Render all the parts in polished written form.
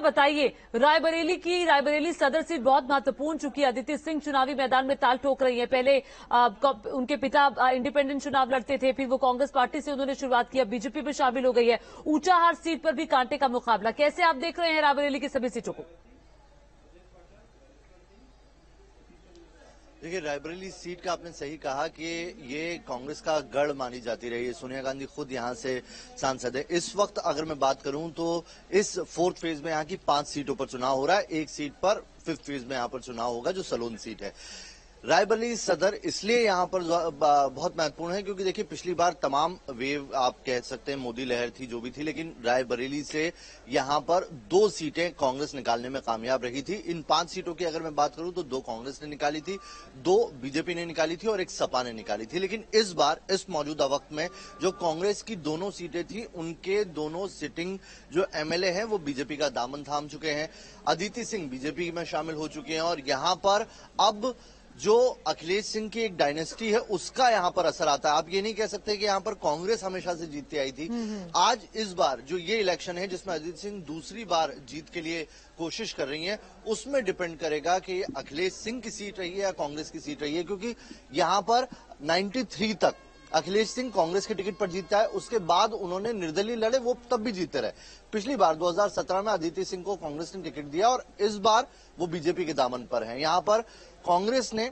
बताइए, रायबरेली सदर सीट बहुत महत्वपूर्ण चुकी है। अदिति सिंह चुनावी मैदान में ताल ठोक रही है। पहले उनके पिता इंडिपेंडेंट चुनाव लड़ते थे, फिर वो कांग्रेस पार्टी से उन्होंने शुरुआत की, अब बीजेपी में शामिल हो गई है। ऊंचाहार सीट पर भी कांटे का मुकाबला। कैसे आप देख रहे हैं रायबरेली की सभी सीटों को? देखिए, रायबरेली सीट का आपने सही कहा कि ये कांग्रेस का गढ़ मानी जाती रही है। सोनिया गांधी खुद यहां से सांसद है। इस वक्त अगर मैं बात करूं तो इस फोर्थ फेज में यहां की 5 सीटों पर चुनाव हो रहा है। एक सीट पर फिफ्थ फेज में यहां पर चुनाव होगा, जो सलोन सीट है। रायबरेली सदर इसलिए यहां पर बहुत महत्वपूर्ण है क्योंकि देखिए, पिछली बार तमाम वेव आप कह सकते हैं, मोदी लहर थी जो भी थी, लेकिन रायबरेली से यहां पर 2 सीटें कांग्रेस निकालने में कामयाब रही थी। इन 5 सीटों की अगर मैं बात करूं तो 2 कांग्रेस ने निकाली थी, 2 बीजेपी ने निकाली थी और 1 सपा ने निकाली थी। लेकिन इस बार इस मौजूदा वक्त में जो कांग्रेस की दोनों सीटें थी, उनके दोनों सिटिंग जो एमएलए हैं वो बीजेपी का दामन थाम चुके हैं। अदिति सिंह बीजेपी में शामिल हो चुके हैं और यहां पर अब जो अखिलेश सिंह की एक डायनेस्टी है उसका यहां पर असर आता है। आप ये नहीं कह सकते कि यहां पर कांग्रेस हमेशा से जीतती आई थी। आज इस बार जो ये इलेक्शन है जिसमें अदिति सिंह दूसरी बार जीत के लिए कोशिश कर रही हैं, उसमें डिपेंड करेगा कि अखिलेश सिंह की सीट रही है या कांग्रेस की सीट रही है, क्योंकि यहां पर 93 तक अखिलेश सिंह कांग्रेस के टिकट पर जीतता है। उसके बाद उन्होंने निर्दलीय लड़े, वो तब भी जीतते रहे। पिछली बार 2017 में अदिति सिंह को कांग्रेस ने टिकट दिया और इस बार वो बीजेपी के दामन पर हैं। यहां पर कांग्रेस ने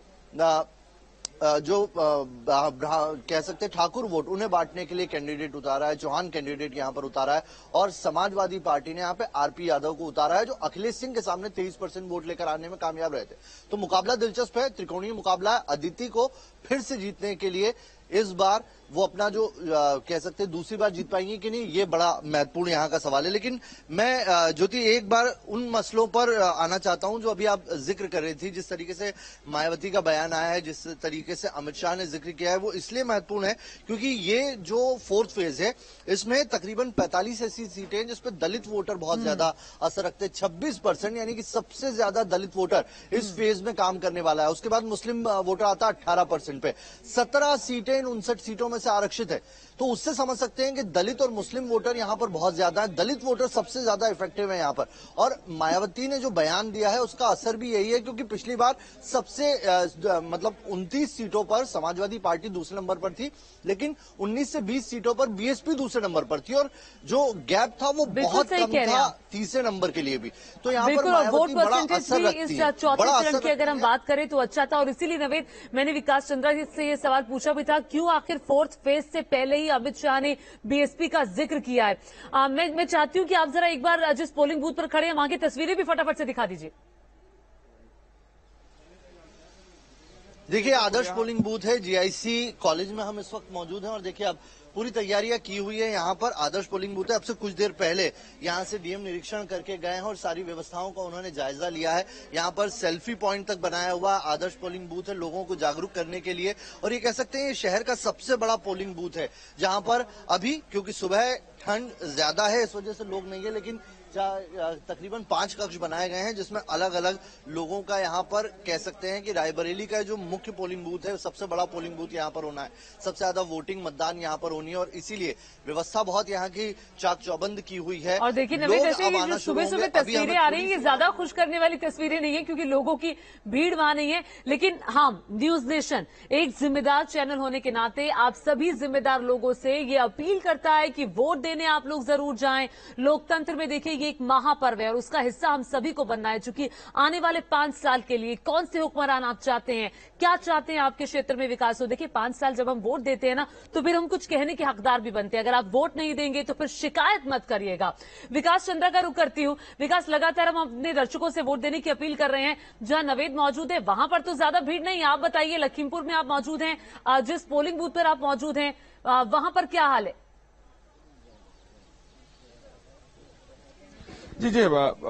जो कह सकते हैं ठाकुर वोट, उन्हें बांटने के लिए कैंडिडेट उतारा है, चौहान कैंडिडेट यहां पर उतारा है और समाजवादी पार्टी ने यहां पे आरपी यादव को उतारा है, जो अखिलेश सिंह के सामने 23% वोट लेकर आने में कामयाब रहे थे। तो मुकाबला दिलचस्प है, त्रिकोणीय मुकाबला है। अदिति को फिर से जीतने के लिए इस बार वो अपना जो कह सकते हैं दूसरी बार जीत पाएंगे कि नहीं, ये बड़ा महत्वपूर्ण यहाँ का सवाल है। लेकिन मैं ज्योति एक बार उन मसलों पर आना चाहता हूं जो अभी आप जिक्र कर रही थी। जिस तरीके से मायावती का बयान आया है, जिस तरीके से अमित शाह ने जिक्र किया है, वो इसलिए महत्वपूर्ण है क्योंकि ये जो फोर्थ फेज है इसमें तकरीबन 45 ऐसी सीटें हैं जिसपे दलित वोटर बहुत ज्यादा असर रखते हैं। 26% यानी कि सबसे ज्यादा दलित वोटर इस फेज में काम करने वाला है। उसके बाद मुस्लिम वोटर आता है 18% पे। 17 सीटें 59 सीटों में से आरक्षित है। तो उससे समझ सकते हैं कि दलित और मुस्लिम वोटर यहां पर बहुत ज्यादा है। दलित वोटर सबसे ज्यादा इफेक्टिव है यहां पर। और मायावती ने जो बयान दिया है उसका असर भी यही है, क्योंकि पिछली बार सबसे मतलब 29 सीटों पर समाजवादी पार्टी दूसरे नंबर पर थी, लेकिन 19 से 20 सीटों पर बीएसपी दूसरे नंबर पर थी और जो गैप था वो बहुत कम था तीसरे नंबर के लिए भी। तो यहाँ पर मायावती बड़ा असर रखती है। चौथे चरण की अगर हम बात करें तो अच्छा था। और इसीलिए नवेद, मैंने विकास चंद्रा जी से ये सवाल पूछा भी था, क्यों आखिर फोर्थ फेज से पहले ही अमित शाह ने बीएसपी का जिक्र किया है। मैं चाहती हूं कि आप जरा एक बार जिस पोलिंग बूथ पर खड़े हैं वहां की तस्वीरें भी फटाफट से दिखा दीजिए। देखिए, आदर्श पोलिंग बूथ है, जीआईसी कॉलेज में हम इस वक्त मौजूद हैं और देखिए अब पूरी तैयारियां की हुई है। यहाँ पर आदर्श पोलिंग बूथ है। अब से कुछ देर पहले यहाँ से डीएम निरीक्षण करके गए हैं और सारी व्यवस्थाओं का उन्होंने जायजा लिया है। यहाँ पर सेल्फी पॉइंट तक बनाया हुआ आदर्श पोलिंग बूथ है लोगों को जागरूक करने के लिए। और ये कह सकते हैं ये शहर का सबसे बड़ा पोलिंग बूथ है, जहाँ पर अभी क्योंकि सुबह ठंड ज्यादा है इस वजह से लोग नहीं है, लेकिन तकरीबन 5 कक्ष बनाए गए हैं जिसमें अलग अलग लोगों का यहाँ पर कह सकते हैं कि रायबरेली का जो मुख्य पोलिंग बूथ है, सबसे बड़ा पोलिंग बूथ यहाँ पर होना है। सबसे ज्यादा वोटिंग मतदान यहाँ पर होनी है और इसीलिए व्यवस्था बहुत यहाँ की चाक चौबंद की हुई है। और देखिए नवेद, जो सुबह सुबह तस्वीरें आ रही हैं, ये ज्यादा खुश करने वाली तस्वीरें नहीं है क्योंकि लोगों की भीड़ वहां नहीं है। लेकिन हम न्यूज नेशन एक जिम्मेदार चैनल होने के नाते आप सभी जिम्मेदार लोगों से ये अपील करता है कि वोट देने आप लोग जरूर जाएं। लोकतंत्र में देखिए ये एक महापर्व है और उसका हिस्सा हम सभी को बनना है। चूंकि आने वाले 5 साल के लिए कौन से हुक्मरान आप चाहते हैं, क्या चाहते हैं आपके क्षेत्र में विकास हो। देखिए 5 साल जब हम वोट देते हैं ना, तो फिर हम कुछ कहने के हकदार भी बनते हैं। अगर आप वोट नहीं देंगे तो फिर शिकायत मत करिएगा। विकास चंद्रा का रुख करती हूं। विकास, लगातार हम अपने दर्शकों से वोट देने की अपील कर रहे हैं। जहां नवेद मौजूद है वहां पर तो ज्यादा भीड़ नहीं। आप बताइए, लखीमपुर में आप मौजूद हैं, जिस पोलिंग बूथ पर आप मौजूद हैं वहां पर क्या हाल है? जी जी